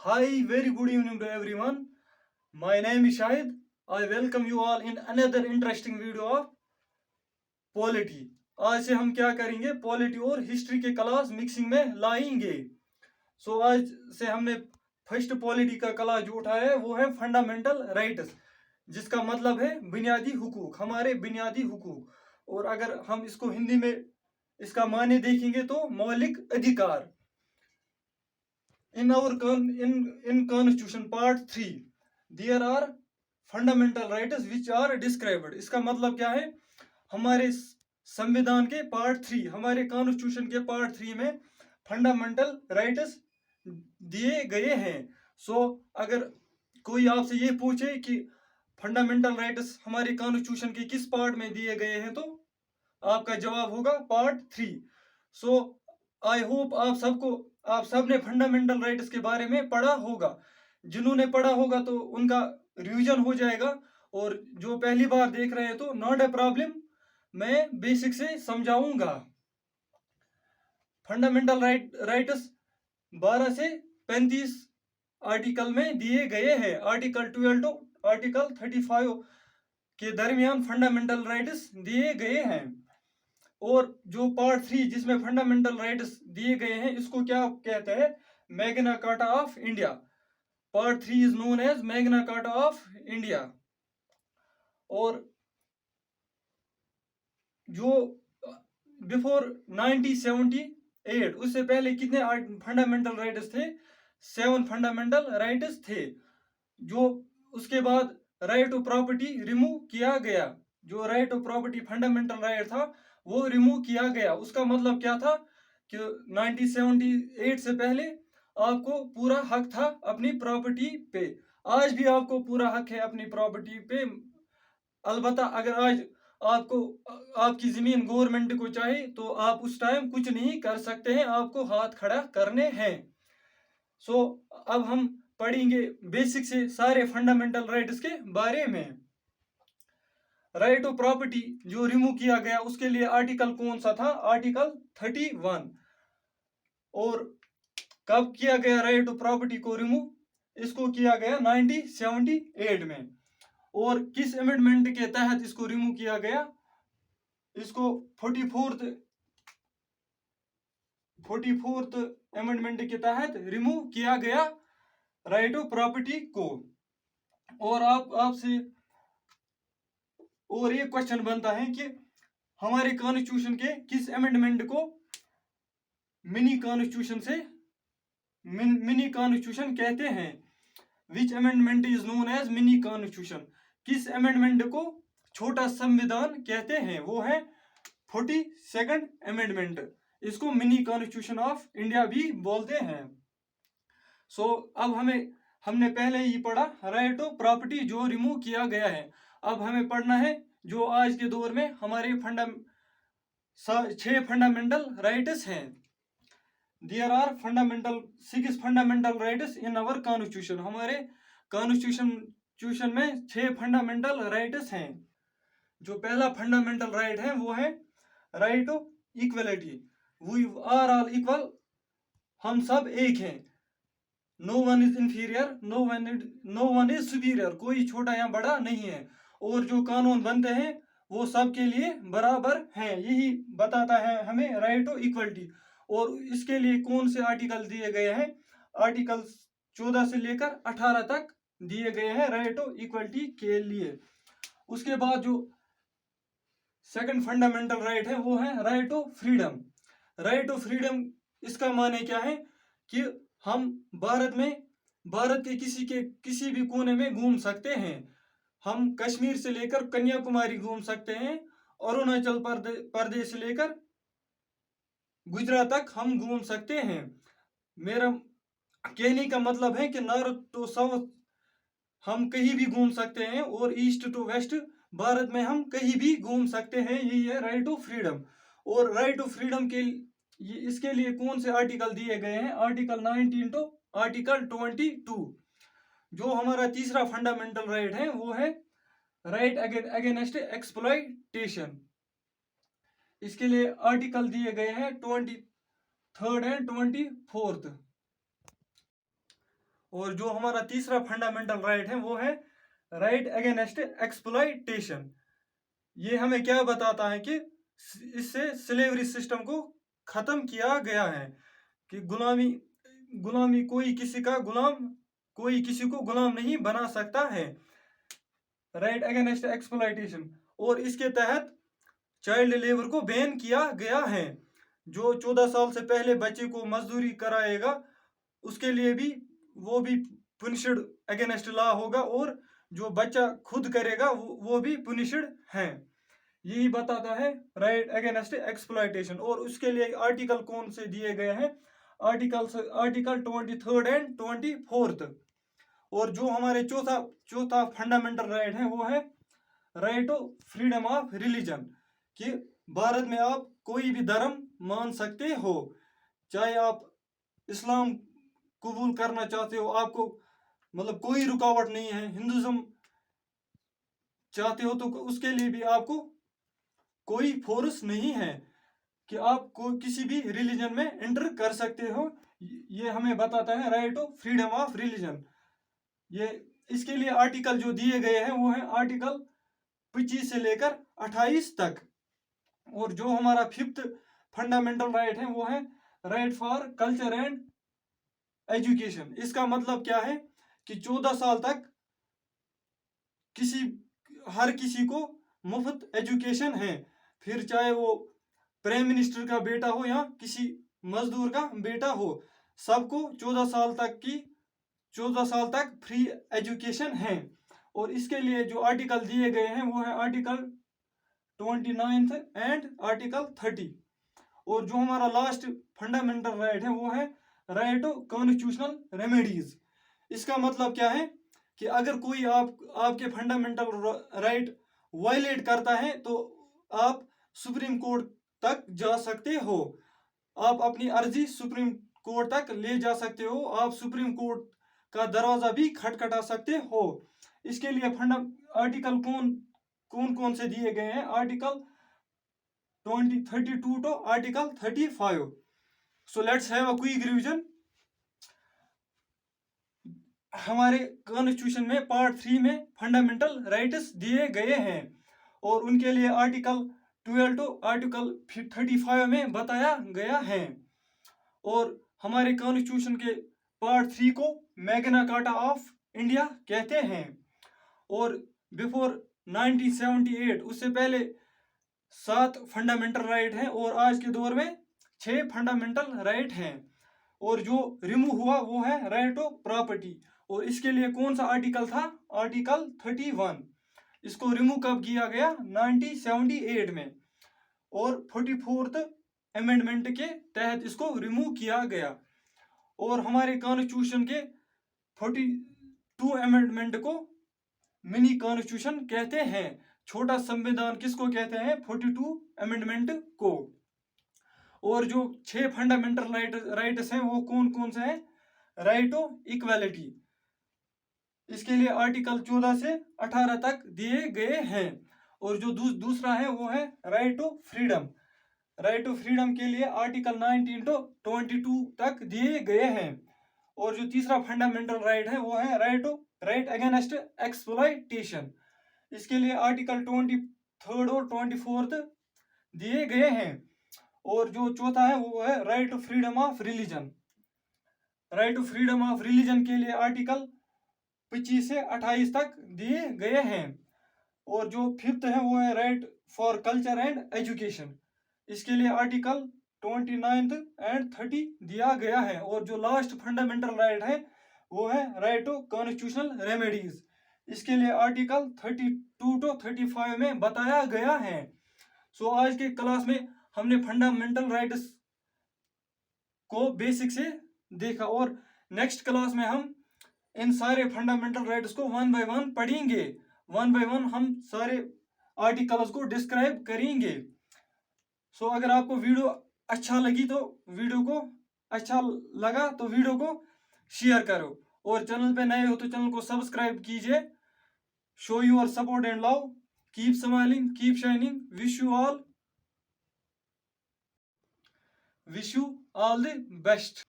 Hi, very good evening to everyone. My name is Shahid. I welcome you all in another interesting video of polity. आज से हम क्या करेंगे, polity और history के class mixing में लाएंगे। आज से हमने फर्स्ट पॉलिटी का क्लास जो उठाया है वो है फंडामेंटल राइट्स, जिसका मतलब है बुनियादी हुकूक, हमारे बुनियादी हुकूक। और अगर हम इसको हिंदी में इसका माने देखेंगे तो मौलिक अधिकार। In Constitution Part 3, there are fundamental rights which are described. इसका मतलब क्या है, हमारे संविधान के पार्ट 3, हमारे कॉन्स्टिट्यूशन के पार्ट 3 में फंडामेंटल राइट्स दिए गए हैं। अगर कोई आपसे ये पूछे कि फंडामेंटल राइट्स हमारे कॉन्स्टिट्यूशन के किस पार्ट में दिए गए हैं, तो आपका जवाब होगा पार्ट 3। आई होप आप सब ने फंडामेंटल राइट्स के बारे में पढ़ा होगा। जिन्होंने पढ़ा होगा तो उनका रिवीजन हो जाएगा, और जो पहली बार देख रहे हैं तो नॉट ए प्रॉब्लम, मैं बेसिक से समझाऊंगा। फंडामेंटल राइट्स 12 से 35 आर्टिकल में दिए गए हैं। आर्टिकल 12 टू आर्टिकल 35 के दरमियान फंडामेंटल राइट्स दिए गए हैं। और जो पार्ट 3 जिसमें फंडामेंटल राइट्स दिए गए हैं, इसको क्या कहते हैं, Magna Carta of India. Part 3 is known as Magna Carta of India. और जो बिफोर 1978, उससे पहले कितने फंडामेंटल राइट्स थे? 7 फंडामेंटल राइट्स थे। जो उसके बाद राइट टू प्रॉपर्टी रिमूव किया गया। जो right to property fundamental right था वो रिमूव किया गया। उसका मतलब क्या था कि 1978 से पहले आपको पूरा हक था अपनी प्रॉपर्टी पे। आज भी आपको पूरा हक है अपनी प्रॉपर्टी पे। अलबत्ता अगर आज आपको आपकी जमीन गवर्नमेंट को चाहिए तो आप उस टाइम कुछ नहीं कर सकते हैं, आपको हाथ खड़ा करने हैं। अब हम पढ़ेंगे बेसिक से सारे फंडामेंटल राइट्स के बारे में। राइट टू प्रॉपर्टी जो रिमूव किया गया उसके लिए आर्टिकल कौन सा था? आर्टिकल 31। और कब किया गया राइट टू प्रॉपर्टी को रिमूव? इसको किया गया 1978 में। और किस अमेंडमेंट के तहत इसको रिमूव किया गया? इसको 44th अमेंडमेंट के तहत रिमूव किया गया राइट टू प्रॉपर्टी को। और आपसे और एक क्वेश्चन बनता है कि हमारे कॉन्स्टिट्यूशन के किस अमेंडमेंट को मिनी कॉन्स्टिट्यूशन कहते हैं? Which amendment is known as mini constitution? किस अमेंडमेंट को छोटा संविधान कहते हैं? वो है 42nd अमेंडमेंट। इसको मिनी कॉन्स्टिट्यूशन ऑफ इंडिया भी बोलते हैं। अब हमने पहले ही पढ़ा राइट टू प्रॉपर्टी जो रिमूव किया गया है। अब हमें पढ़ना है जो आज के दौर में हमारे 6 फंडामेंटल राइट्स हैं। There are 6 fundamental rights in our constitution. हमारे कॉन्स्टिट्यूशन में 6 फंडामेंटल राइट्स हैं। जो पहला फंडामेंटल राइट है वो है right to equality. We are all equal, हम सब एक हैं। No one is inferior, no one is superior, कोई छोटा या बड़ा नहीं है। और जो कानून बनते हैं वो सबके लिए बराबर हैं, यही बताता है हमें राइट टू इक्वलिटी। और इसके लिए कौन से आर्टिकल दिए गए हैं? आर्टिकल 14 से लेकर 18 तक दिए गए हैं राइट टू इक्वलिटी के लिए। उसके बाद जो सेकंड फंडामेंटल राइट है वो है right to freedom. Right to freedom इसका माने क्या है कि हम भारत के किसी भी कोने में घूम सकते हैं। हम कश्मीर से लेकर कन्याकुमारी घूम सकते हैं, अरुणाचल प्रदेश से लेकर गुजरात तक हम घूम सकते हैं। मेरा कहने का मतलब है कि नॉर्थ टू साउथ हम कहीं भी घूम सकते हैं, और ईस्ट टू वेस्ट भारत में हम कहीं भी घूम सकते हैं। यही है राइट टू फ्रीडम। और राइट टू फ्रीडम के इसके लिए कौन से आर्टिकल दिए गए हैं? Article 19 to article 22। जो हमारा तीसरा फंडामेंटल राइट है वो है राइट अगेंस्ट एक्सप्लॉयटेशन। इसके लिए आर्टिकल दिए गए हैं 23rd एंड 24th। और जो हमारा तीसरा फंडामेंटल राइट है वो है राइट अगेंस्ट एक्सप्लॉइटेशन। ये हमें क्या बताता है कि इससे स्लेवरी सिस्टम को खत्म किया गया है कि गुलामी गुलामी कोई किसी को गुलाम नहीं बना सकता है। राइट अगेंस्ट एक्सप्लॉइटेशन, और इसके तहत चाइल्ड लेबर को बैन किया गया है। जो 14 साल से पहले बच्चे को मजदूरी कराएगा उसके लिए भी वो भी पुनिशड अगेंस्ट लॉ होगा, और जो बच्चा खुद करेगा वो भी पुनिशड है। यही बताता है राइट अगेंस्ट एक्सप्लॉइटेशन। और उसके लिए आर्टिकल कौन से दिए गए हैं? Article 23 and 24। और जो हमारे चौथा फंडामेंटल राइट है वो है right of freedom of religion, कि भारत में आप कोई भी धर्म मान सकते हो, चाहे आप इस्लाम कबूल करना चाहते हो, आपको मतलब कोई रुकावट नहीं है। हिंदुज्म चाहते हो तो उसके लिए भी आपको कोई फोर्स नहीं है कि आप किसी भी रिलीजन में एंटर कर सकते हो। ये हमें बताता है right of freedom of religion. ये इसके लिए आर्टिकल जो दिए गए हैं वो है आर्टिकल 25 से लेकर 28 तक। और जो हमारा फिफ्थ फंडामेंटल राइट है वो है right for culture and education. इसका मतलब क्या है कि 14 साल तक हर किसी को मुफ्त एजुकेशन है, फिर चाहे वो प्राइम मिनिस्टर का बेटा हो या किसी मजदूर का बेटा हो, सबको 14 साल तक फ्री एजुकेशन है। और इसके लिए जो आर्टिकल दिए गए हैं वो है आर्टिकल 29 एंड आर्टिकल 30। और जो हमारा लास्ट फंडामेंटल राइट है वो है राइट ऑफ कॉन्स्टिट्यूशनल रेमेडीज। इसका मतलब क्या है कि अगर कोई आपके फंडामेंटल राइट वायलेट करता है तो आप सुप्रीम कोर्ट तक जा सकते हो, आप अपनी अर्जी सुप्रीम कोर्ट तक ले जा सकते हो, आप सुप्रीम कोर्ट का दरवाजा भी खटखटा सकते हो। इसके लिए आर्टिकल कौन कौन से दिए गए हैं? Article 32 to article 35। So let's have a quick revision. हमारे कॉन्स्टिट्यूशन में पार्ट 3 में फंडामेंटल राइट्स दिए गए हैं, और उनके लिए आर्टिकल 12 to आर्टिकल 35 में बताया गया है। और हमारे कॉन्स्टिट्यूशन के पार्ट 3 को मैग्ना कार्टा ऑफ इंडिया कहते हैं। और बिफोर 1978 उससे पहले 7 फंडामेंटल राइट हैं, और आज के दौर में 6 फंडामेंटल राइट हैं। और जो रिमूव हुआ वो है राइट ऑफ प्रॉपर्टी। और इसके लिए कौन सा आर्टिकल था? आर्टिकल 31। इसको रिमूव कब किया गया? 1978 में, और 44th अमेंडमेंट के तहत इसको रिमूव किया गया। और हमारे कॉन्स्टिट्यूशन के 42 अमेंडमेंट को मिनी कॉन्स्टिट्यूशन कहते हैं। छोटा संविधान किसको कहते हैं? 42 अमेंडमेंट को। और जो 6 फंडामेंटल राइट्स हैं वो कौन कौन से हैं? राइट ऑफ इक्वालिटी, इसके लिए आर्टिकल 14 से 18 तक दिए गए हैं। और जो दूसरा है वो है right of freedom. Right of freedom के लिए आर्टिकल 19 to 22 तक दिए गए हैं। और जो तीसरा फंडामेंटल राइट है वो है राइट अगेंस्ट एक्सप्लॉइटेशन। इसके लिए आर्टिकल 23 और 24 दिए गए हैं। और जो चौथा है वो है right of freedom of religion. Right of freedom of religion के लिए आर्टिकल 25 से 28 तक दिए गए हैं। और जो फिफ्थ है वो है right for culture and education. इसके लिए आर्टिकल 29 एंड 30 दिया गया है। और जो लास्ट फंडामेंटल राइट है वो है राइट ऑफ कॉन्स्टिट्यूशनल रेमेडीज। इसके लिए आर्टिकल 32 to 35 में बताया गया है। सो आज के क्लास में हमने फंडामेंटल राइट्स को बेसिक से देखा, और नेक्स्ट क्लास में हम इन सारे फंडामेंटल राइट्स को 1 by 1 पढ़ेंगे। 1 by 1 हम सारे आर्टिकल्स को डिस्क्राइब करेंगे। सो अगर आपको वीडियो अच्छा लगा तो वीडियो को शेयर करो, और चैनल पे नए हो तो चैनल को सब्सक्राइब कीजिए। Show your support and love, keep smiling, keep shining, wish you all the best.